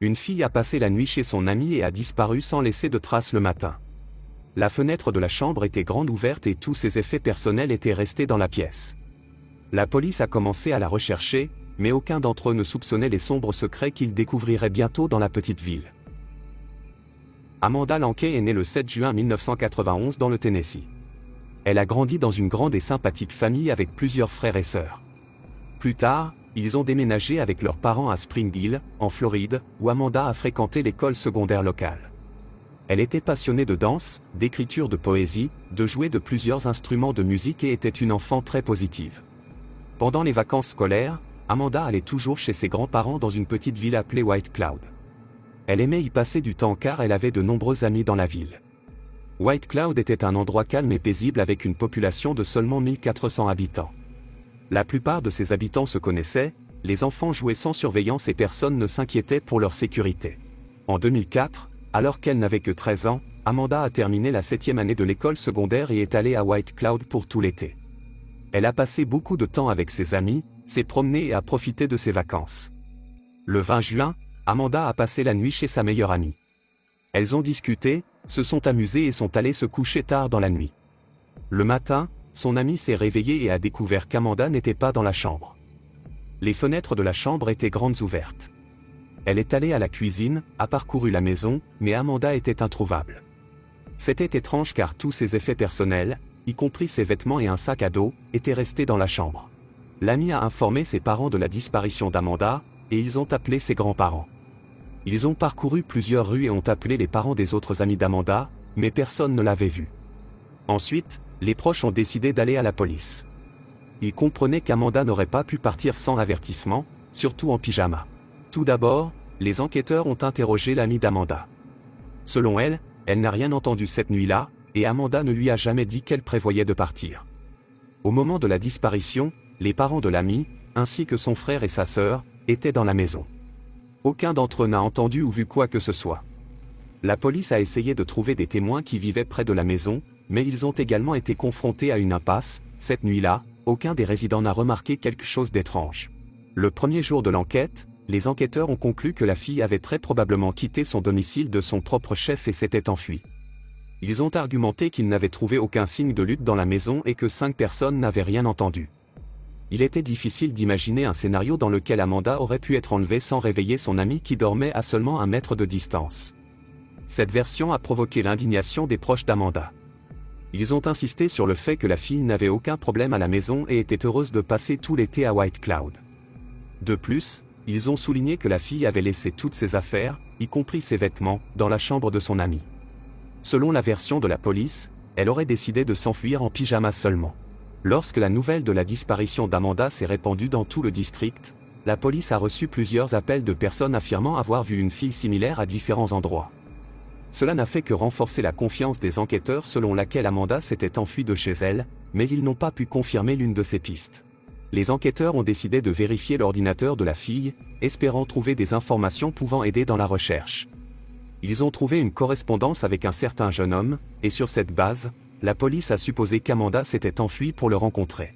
Une fille a passé la nuit chez son amie et a disparu sans laisser de traces le matin. La fenêtre de la chambre était grande ouverte et tous ses effets personnels étaient restés dans la pièce. La police a commencé à la rechercher, mais aucun d'entre eux ne soupçonnait les sombres secrets qu'ils découvriraient bientôt dans la petite ville. Amanda Lankey est née le 7 juin 1991 dans le Tennessee. Elle a grandi dans une grande et sympathique famille avec plusieurs frères et sœurs. Plus tard, ils ont déménagé avec leurs parents à Spring Hill, en Floride, où Amanda a fréquenté l'école secondaire locale. Elle était passionnée de danse, d'écriture de poésie, de jouer de plusieurs instruments de musique et était une enfant très positive. Pendant les vacances scolaires, Amanda allait toujours chez ses grands-parents dans une petite ville appelée White Cloud. Elle aimait y passer du temps car elle avait de nombreux amis dans la ville. White Cloud était un endroit calme et paisible avec une population de seulement 1400 habitants. La plupart de ses habitants se connaissaient, les enfants jouaient sans surveillance et personne ne s'inquiétait pour leur sécurité. En 2004, alors qu'elle n'avait que 13 ans, Amanda a terminé la 7e année de l'école secondaire et est allée à White Cloud pour tout l'été. Elle a passé beaucoup de temps avec ses amis, s'est promenée et a profité de ses vacances. Le 20 juin, Amanda a passé la nuit chez sa meilleure amie. Elles ont discuté, se sont amusées et sont allées se coucher tard dans la nuit. Le matin, son amie s'est réveillée et a découvert qu'Amanda n'était pas dans la chambre. Les fenêtres de la chambre étaient grandes ouvertes. Elle est allée à la cuisine, a parcouru la maison, mais Amanda était introuvable. C'était étrange car tous ses effets personnels, y compris ses vêtements et un sac à dos, étaient restés dans la chambre. L'amie a informé ses parents de la disparition d'Amanda, et ils ont appelé ses grands-parents. Ils ont parcouru plusieurs rues et ont appelé les parents des autres amis d'Amanda, mais personne ne l'avait vue. Ensuite, les proches ont décidé d'aller à la police. Ils comprenaient qu'Amanda n'aurait pas pu partir sans avertissement, surtout en pyjama. Tout d'abord, les enquêteurs ont interrogé l'amie d'Amanda. Selon elle, elle n'a rien entendu cette nuit-là, et Amanda ne lui a jamais dit qu'elle prévoyait de partir. Au moment de la disparition, les parents de l'amie, ainsi que son frère et sa sœur, étaient dans la maison. Aucun d'entre eux n'a entendu ou vu quoi que ce soit. La police a essayé de trouver des témoins qui vivaient près de la maison, mais ils ont également été confrontés à une impasse. Cette nuit-là, aucun des résidents n'a remarqué quelque chose d'étrange. Le premier jour de l'enquête, les enquêteurs ont conclu que la fille avait très probablement quitté son domicile de son propre chef et s'était enfuie. Ils ont argumenté qu'ils n'avaient trouvé aucun signe de lutte dans la maison et que 5 personnes n'avaient rien entendu. Il était difficile d'imaginer un scénario dans lequel Amanda aurait pu être enlevée sans réveiller son amie qui dormait à seulement 1 mètre de distance. Cette version a provoqué l'indignation des proches d'Amanda. Ils ont insisté sur le fait que la fille n'avait aucun problème à la maison et était heureuse de passer tout l'été à White Cloud. De plus, ils ont souligné que la fille avait laissé toutes ses affaires, y compris ses vêtements, dans la chambre de son amie. Selon la version de la police, elle aurait décidé de s'enfuir en pyjama seulement. Lorsque la nouvelle de la disparition d'Amanda s'est répandue dans tout le district, la police a reçu plusieurs appels de personnes affirmant avoir vu une fille similaire à différents endroits. Cela n'a fait que renforcer la confiance des enquêteurs selon laquelle Amanda s'était enfuie de chez elle, mais ils n'ont pas pu confirmer l'une de ces pistes. Les enquêteurs ont décidé de vérifier l'ordinateur de la fille, espérant trouver des informations pouvant aider dans la recherche. Ils ont trouvé une correspondance avec un certain jeune homme, et sur cette base, la police a supposé qu'Amanda s'était enfuie pour le rencontrer.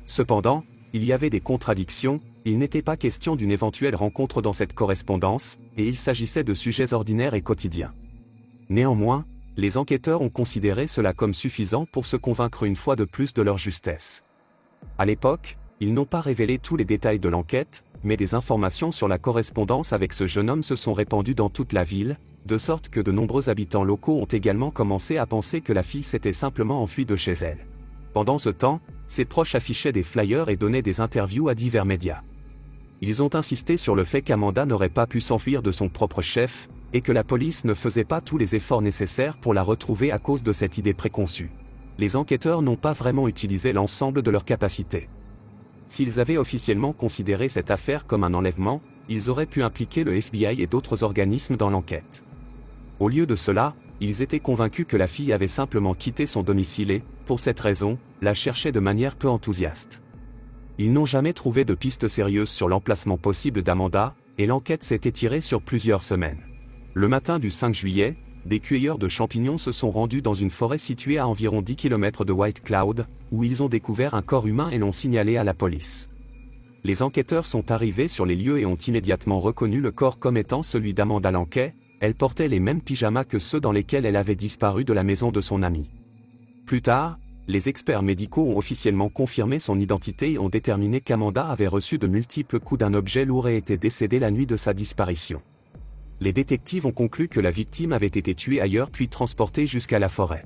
Cependant, il y avait des contradictions, il n'était pas question d'une éventuelle rencontre dans cette correspondance, et il s'agissait de sujets ordinaires et quotidiens. Néanmoins, les enquêteurs ont considéré cela comme suffisant pour se convaincre une fois de plus de leur justesse. À l'époque, ils n'ont pas révélé tous les détails de l'enquête, mais des informations sur la correspondance avec ce jeune homme se sont répandues dans toute la ville, de sorte que de nombreux habitants locaux ont également commencé à penser que la fille s'était simplement enfuie de chez elle. Pendant ce temps, ses proches affichaient des flyers et donnaient des interviews à divers médias. Ils ont insisté sur le fait qu'Amanda n'aurait pas pu s'enfuir de son propre chef, et que la police ne faisait pas tous les efforts nécessaires pour la retrouver à cause de cette idée préconçue. Les enquêteurs n'ont pas vraiment utilisé l'ensemble de leurs capacités. S'ils avaient officiellement considéré cette affaire comme un enlèvement, ils auraient pu impliquer le FBI et d'autres organismes dans l'enquête. Au lieu de cela, ils étaient convaincus que la fille avait simplement quitté son domicile et, pour cette raison, la cherchaient de manière peu enthousiaste. Ils n'ont jamais trouvé de piste sérieuse sur l'emplacement possible d'Amanda, et l'enquête s'est étirée sur plusieurs semaines. Le matin du 5 juillet, des cueilleurs de champignons se sont rendus dans une forêt située à environ 10 km de White Cloud, où ils ont découvert un corps humain et l'ont signalé à la police. Les enquêteurs sont arrivés sur les lieux et ont immédiatement reconnu le corps comme étant celui d'Amanda Lankey. Elle portait les mêmes pyjamas que ceux dans lesquels elle avait disparu de la maison de son ami. Plus tard, les experts médicaux ont officiellement confirmé son identité et ont déterminé qu'Amanda avait reçu de multiples coups d'un objet lourd et était décédée la nuit de sa disparition. Les détectives ont conclu que la victime avait été tuée ailleurs puis transportée jusqu'à la forêt.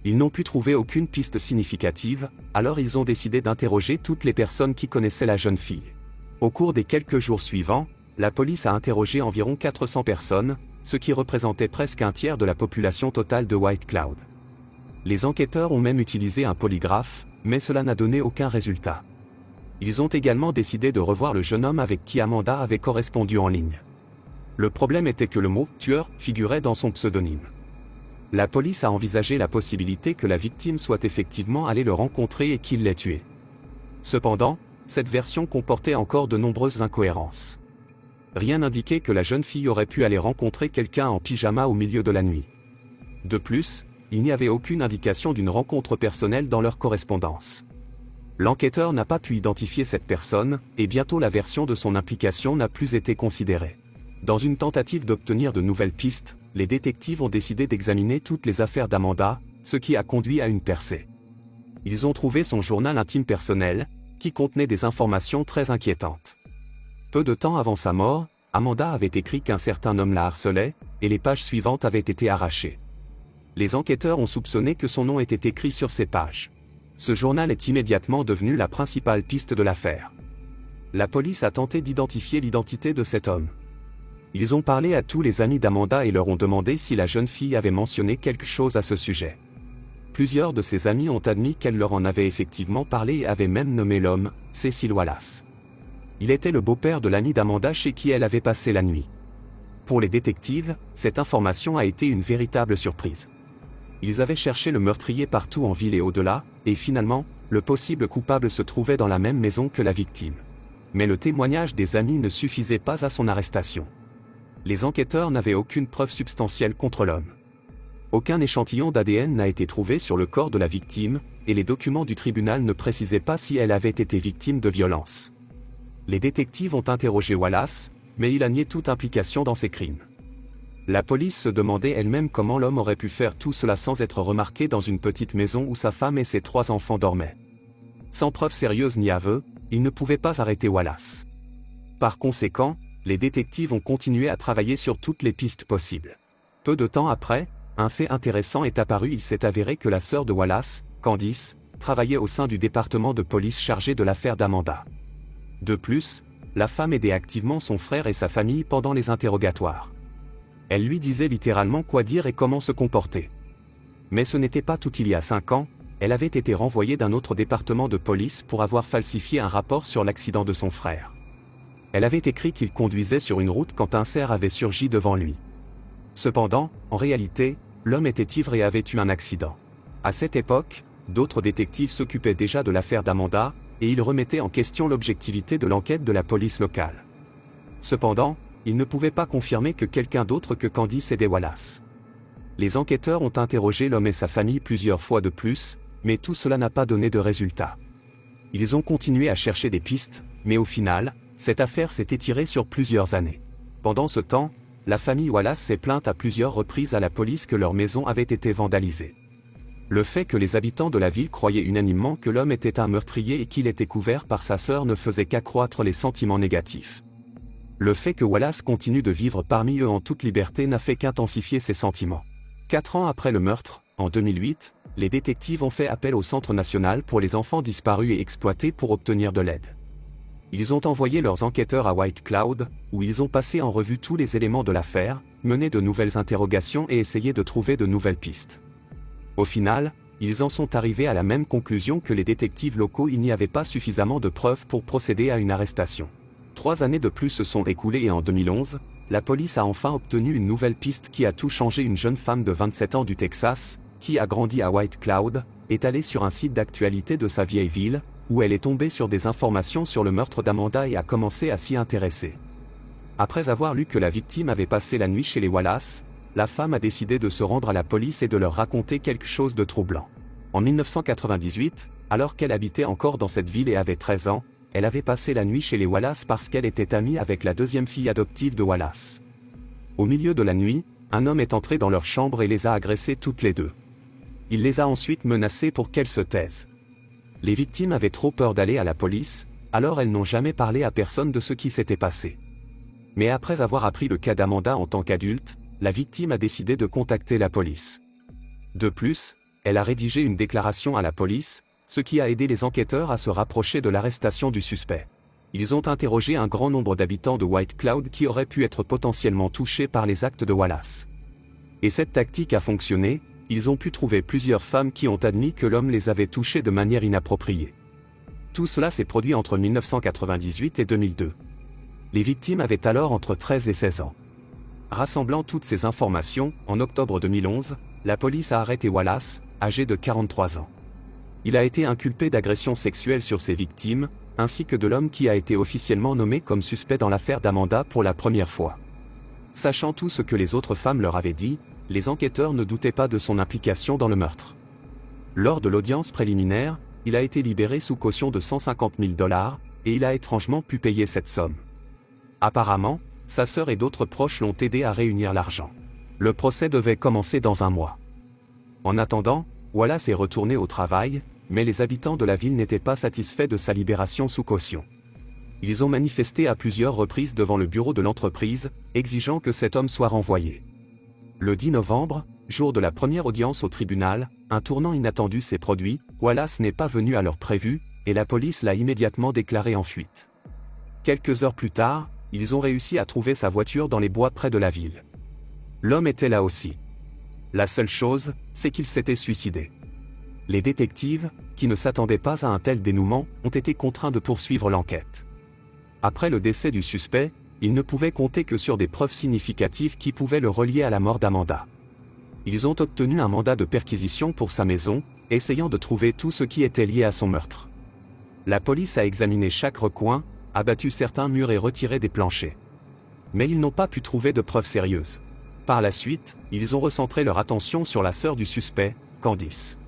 Ils n'ont pu trouver aucune piste significative, alors ils ont décidé d'interroger toutes les personnes qui connaissaient la jeune fille. Au cours des quelques jours suivants, la police a interrogé environ 400 personnes, ce qui représentait presque un tiers de la population totale de White Cloud. Les enquêteurs ont même utilisé un polygraphe, mais cela n'a donné aucun résultat. Ils ont également décidé de revoir le jeune homme avec qui Amanda avait correspondu en ligne. Le problème était que le mot « tueur » figurait dans son pseudonyme. La police a envisagé la possibilité que la victime soit effectivement allée le rencontrer et qu'il l'ait tué. Cependant, cette version comportait encore de nombreuses incohérences. Rien n'indiquait que la jeune fille aurait pu aller rencontrer quelqu'un en pyjama au milieu de la nuit. De plus, il n'y avait aucune indication d'une rencontre personnelle dans leur correspondance. L'enquêteur n'a pas pu identifier cette personne, et bientôt la version de son implication n'a plus été considérée. Dans une tentative d'obtenir de nouvelles pistes, les détectives ont décidé d'examiner toutes les affaires d'Amanda, ce qui a conduit à une percée. Ils ont trouvé son journal intime personnel, qui contenait des informations très inquiétantes. Peu de temps avant sa mort, Amanda avait écrit qu'un certain homme la harcelait, et les pages suivantes avaient été arrachées. Les enquêteurs ont soupçonné que son nom était écrit sur ces pages. Ce journal est immédiatement devenu la principale piste de l'affaire. La police a tenté d'identifier l'identité de cet homme. Ils ont parlé à tous les amis d'Amanda et leur ont demandé si la jeune fille avait mentionné quelque chose à ce sujet. Plusieurs de ses amis ont admis qu'elle leur en avait effectivement parlé et avaient même nommé l'homme, Cecil Wallace. Il était le beau-père de l'ami d'Amanda chez qui elle avait passé la nuit. Pour les détectives, cette information a été une véritable surprise. Ils avaient cherché le meurtrier partout en ville et au-delà, et finalement, le possible coupable se trouvait dans la même maison que la victime. Mais le témoignage des amis ne suffisait pas à son arrestation. Les enquêteurs n'avaient aucune preuve substantielle contre l'homme. Aucun échantillon d'ADN n'a été trouvé sur le corps de la victime, et les documents du tribunal ne précisaient pas si elle avait été victime de violence. Les détectives ont interrogé Wallace, mais il a nié toute implication dans ces crimes. La police se demandait elle-même comment l'homme aurait pu faire tout cela sans être remarqué dans une petite maison où sa femme et ses 3 enfants dormaient. Sans preuve sérieuse ni aveu, il ne pouvait pas arrêter Wallace. Par conséquent, les détectives ont continué à travailler sur toutes les pistes possibles. Peu de temps après, un fait intéressant est apparu. Il s'est avéré que la sœur de Wallace, Candice, travaillait au sein du département de police chargé de l'affaire d'Amanda. De plus, la femme aidait activement son frère et sa famille pendant les interrogatoires. Elle lui disait littéralement quoi dire et comment se comporter. Mais ce n'était pas tout. Il y a 5 ans, elle avait été renvoyée d'un autre département de police pour avoir falsifié un rapport sur l'accident de son frère. Elle avait écrit qu'il conduisait sur une route quand un cerf avait surgi devant lui. Cependant, en réalité, l'homme était ivre et avait eu un accident. À cette époque, d'autres détectives s'occupaient déjà de l'affaire d'Amanda, et ils remettaient en question l'objectivité de l'enquête de la police locale. Cependant, ils ne pouvaient pas confirmer que quelqu'un d'autre que Candice aidait Wallace. Les enquêteurs ont interrogé l'homme et sa famille plusieurs fois de plus, mais tout cela n'a pas donné de résultat. Ils ont continué à chercher des pistes, mais au final, cette affaire s'est étirée sur plusieurs années. Pendant ce temps, la famille Wallace s'est plainte à plusieurs reprises à la police que leur maison avait été vandalisée. Le fait que les habitants de la ville croyaient unanimement que l'homme était un meurtrier et qu'il était couvert par sa sœur ne faisait qu'accroître les sentiments négatifs. Le fait que Wallace continue de vivre parmi eux en toute liberté n'a fait qu'intensifier ces sentiments. 4 ans après le meurtre, en 2008, les détectives ont fait appel au Centre national pour les enfants disparus et exploités pour obtenir de l'aide. Ils ont envoyé leurs enquêteurs à White Cloud, où ils ont passé en revue tous les éléments de l'affaire, mené de nouvelles interrogations et essayé de trouver de nouvelles pistes. Au final, ils en sont arrivés à la même conclusion que les détectives locaux. Il n'y avait pas suffisamment de preuves pour procéder à une arrestation. 3 années de plus se sont écoulées et en 2011, la police a enfin obtenu une nouvelle piste qui a tout changé. Une jeune femme de 27 ans du Texas, qui a grandi à White Cloud, est allée sur un site d'actualité de sa vieille ville, où elle est tombée sur des informations sur le meurtre d'Amanda et a commencé à s'y intéresser. Après avoir lu que la victime avait passé la nuit chez les Wallace, la femme a décidé de se rendre à la police et de leur raconter quelque chose de troublant. En 1998, alors qu'elle habitait encore dans cette ville et avait 13 ans, elle avait passé la nuit chez les Wallace parce qu'elle était amie avec la deuxième fille adoptive de Wallace. Au milieu de la nuit, un homme est entré dans leur chambre et les a agressées toutes les deux. Il les a ensuite menacées pour qu'elles se taisent. Les victimes avaient trop peur d'aller à la police, alors elles n'ont jamais parlé à personne de ce qui s'était passé. Mais après avoir appris le cas d'Amanda en tant qu'adulte, la victime a décidé de contacter la police. De plus, elle a rédigé une déclaration à la police, ce qui a aidé les enquêteurs à se rapprocher de l'arrestation du suspect. Ils ont interrogé un grand nombre d'habitants de White Cloud qui auraient pu être potentiellement touchés par les actes de Wallace. Et cette tactique a fonctionné, ils ont pu trouver plusieurs femmes qui ont admis que l'homme les avait touchées de manière inappropriée. Tout cela s'est produit entre 1998 et 2002. Les victimes avaient alors entre 13 et 16 ans. Rassemblant toutes ces informations, en octobre 2011, la police a arrêté Wallace, âgé de 43 ans. Il a été inculpé d'agression sexuelle sur ses victimes, ainsi que de l'homme qui a été officiellement nommé comme suspect dans l'affaire d'Amanda pour la première fois. Sachant tout ce que les autres femmes leur avaient dit, les enquêteurs ne doutaient pas de son implication dans le meurtre. Lors de l'audience préliminaire, il a été libéré sous caution de 150 000 $, et il a étrangement pu payer cette somme. Apparemment, sa sœur et d'autres proches l'ont aidé à réunir l'argent. Le procès devait commencer dans un mois. En attendant, Wallace est retourné au travail, mais les habitants de la ville n'étaient pas satisfaits de sa libération sous caution. Ils ont manifesté à plusieurs reprises devant le bureau de l'entreprise, exigeant que cet homme soit renvoyé. Le 10 novembre, jour de la première audience au tribunal, un tournant inattendu s'est produit, Wallace n'est pas venu à l'heure prévue, et la police l'a immédiatement déclaré en fuite. Quelques heures plus tard, ils ont réussi à trouver sa voiture dans les bois près de la ville. L'homme était là aussi. La seule chose, c'est qu'il s'était suicidé. Les détectives, qui ne s'attendaient pas à un tel dénouement, ont été contraints de poursuivre l'enquête. Après le décès du suspect, ils ne pouvaient compter que sur des preuves significatives qui pouvaient le relier à la mort d'Amanda. Ils ont obtenu un mandat de perquisition pour sa maison, essayant de trouver tout ce qui était lié à son meurtre. La police a examiné chaque recoin, abattu certains murs et retiré des planchers. Mais ils n'ont pas pu trouver de preuves sérieuses. Par la suite, ils ont recentré leur attention sur la sœur du suspect, Candice.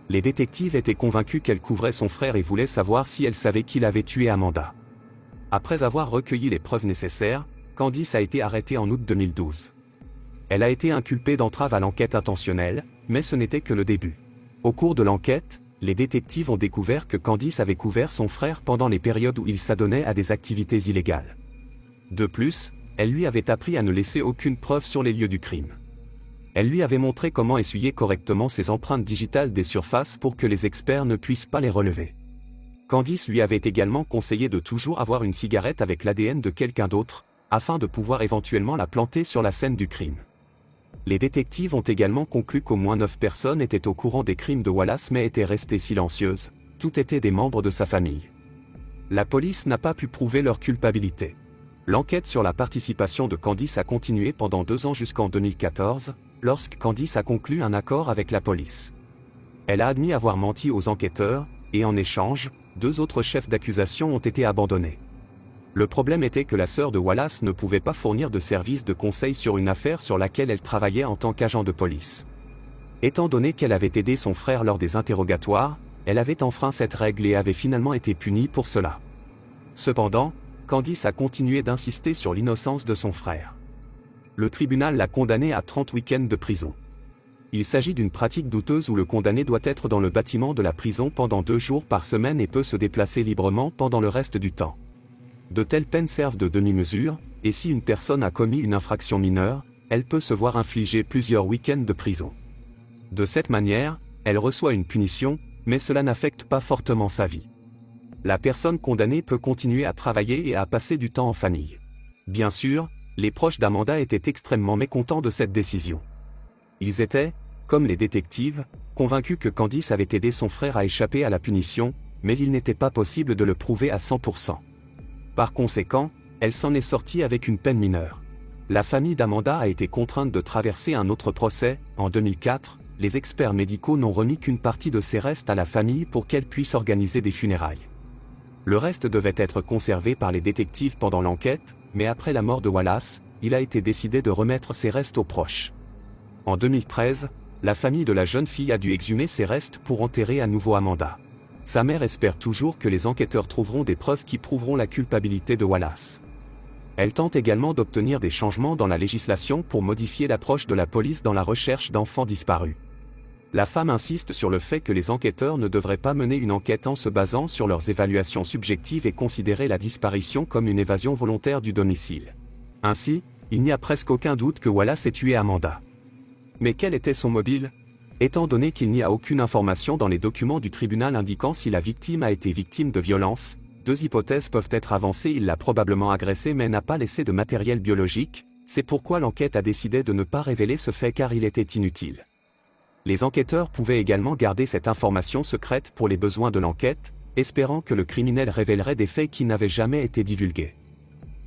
Les détectives étaient convaincus qu'elle couvrait son frère et voulaient savoir si elle savait qu'il avait tué Amanda. Après avoir recueilli les preuves nécessaires, Candice a été arrêtée en août 2012. Elle a été inculpée d'entrave à l'enquête intentionnelle, mais ce n'était que le début. Au cours de l'enquête, les détectives ont découvert que Candice avait couvert son frère pendant les périodes où il s'adonnait à des activités illégales. De plus, elle lui avait appris à ne laisser aucune preuve sur les lieux du crime. Elle lui avait montré comment essuyer correctement ses empreintes digitales des surfaces pour que les experts ne puissent pas les relever. Candice lui avait également conseillé de toujours avoir une cigarette avec l'ADN de quelqu'un d'autre, afin de pouvoir éventuellement la planter sur la scène du crime. Les détectives ont également conclu qu'au moins 9 personnes étaient au courant des crimes de Wallace mais étaient restées silencieuses, toutes étaient des membres de sa famille. La police n'a pas pu prouver leur culpabilité. L'enquête sur la participation de Candice a continué pendant 2 ans jusqu'en 2014, lorsque Candice a conclu un accord avec la police. Elle a admis avoir menti aux enquêteurs, et en échange, 2 autres chefs d'accusation ont été abandonnés. Le problème était que la sœur de Wallace ne pouvait pas fournir de services de conseil sur une affaire sur laquelle elle travaillait en tant qu'agent de police. Étant donné qu'elle avait aidé son frère lors des interrogatoires, elle avait enfreint cette règle et avait finalement été punie pour cela. Cependant, Candice a continué d'insister sur l'innocence de son frère. Le tribunal l'a condamné à 30 week-ends de prison. Il s'agit d'une pratique douteuse où le condamné doit être dans le bâtiment de la prison pendant 2 jours par semaine et peut se déplacer librement pendant le reste du temps. De telles peines servent de demi-mesure, et si une personne a commis une infraction mineure, elle peut se voir infliger plusieurs week-ends de prison. De cette manière, elle reçoit une punition, mais cela n'affecte pas fortement sa vie. La personne condamnée peut continuer à travailler et à passer du temps en famille. Bien sûr, les proches d'Amanda étaient extrêmement mécontents de cette décision. Ils étaient, comme les détectives, convaincus que Candice avait aidé son frère à échapper à la punition, mais il n'était pas possible de le prouver à 100%. Par conséquent, elle s'en est sortie avec une peine mineure. La famille d'Amanda a été contrainte de traverser un autre procès. En 2004, les experts médicaux n'ont remis qu'une partie de ses restes à la famille pour qu'elle puisse organiser des funérailles. Le reste devait être conservé par les détectives pendant l'enquête, mais après la mort de Wallace, il a été décidé de remettre ses restes aux proches. En 2013, la famille de la jeune fille a dû exhumer ses restes pour enterrer à nouveau Amanda. Sa mère espère toujours que les enquêteurs trouveront des preuves qui prouveront la culpabilité de Wallace. Elle tente également d'obtenir des changements dans la législation pour modifier l'approche de la police dans la recherche d'enfants disparus. La femme insiste sur le fait que les enquêteurs ne devraient pas mener une enquête en se basant sur leurs évaluations subjectives et considérer la disparition comme une évasion volontaire du domicile. Ainsi, il n'y a presque aucun doute que Wallace ait tué Amanda. Mais quel était son mobile ? Étant donné qu'il n'y a aucune information dans les documents du tribunal indiquant si la victime a été victime de violence, deux hypothèses peuvent être avancées. Il l'a probablement agressée mais n'a pas laissé de matériel biologique, c'est pourquoi l'enquête a décidé de ne pas révéler ce fait car il était inutile. Les enquêteurs pouvaient également garder cette information secrète pour les besoins de l'enquête, espérant que le criminel révélerait des faits qui n'avaient jamais été divulgués.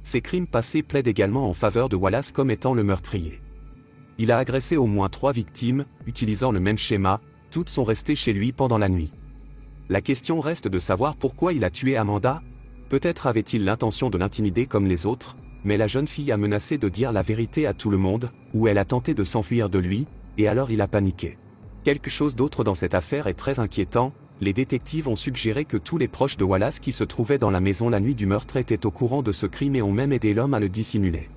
Ces crimes passés plaident également en faveur de Wallace comme étant le meurtrier. Il a agressé au moins 3 victimes, utilisant le même schéma, toutes sont restées chez lui pendant la nuit. La question reste de savoir pourquoi il a tué Amanda. Peut-être avait-il l'intention de l'intimider comme les autres, mais la jeune fille a menacé de dire la vérité à tout le monde, ou elle a tenté de s'enfuir de lui, et alors il a paniqué. Quelque chose d'autre dans cette affaire est très inquiétant. Les détectives ont suggéré que tous les proches de Wallace qui se trouvaient dans la maison la nuit du meurtre étaient au courant de ce crime et ont même aidé l'homme à le dissimuler.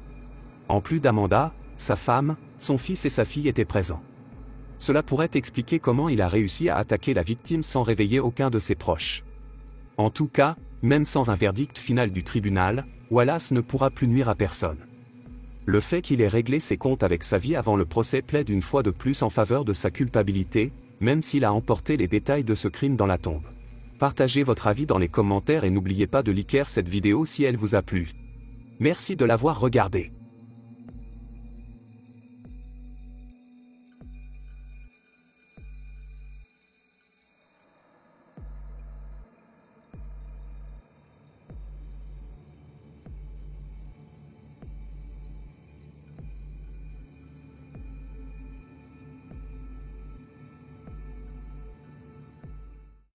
En plus d'Amanda, sa femme, son fils et sa fille étaient présents. Cela pourrait expliquer comment il a réussi à attaquer la victime sans réveiller aucun de ses proches. En tout cas, même sans un verdict final du tribunal, Wallace ne pourra plus nuire à personne. Le fait qu'il ait réglé ses comptes avec sa vie avant le procès plaide une fois de plus en faveur de sa culpabilité, même s'il a emporté les détails de ce crime dans la tombe. Partagez votre avis dans les commentaires et n'oubliez pas de liker cette vidéo si elle vous a plu. Merci de l'avoir regardée.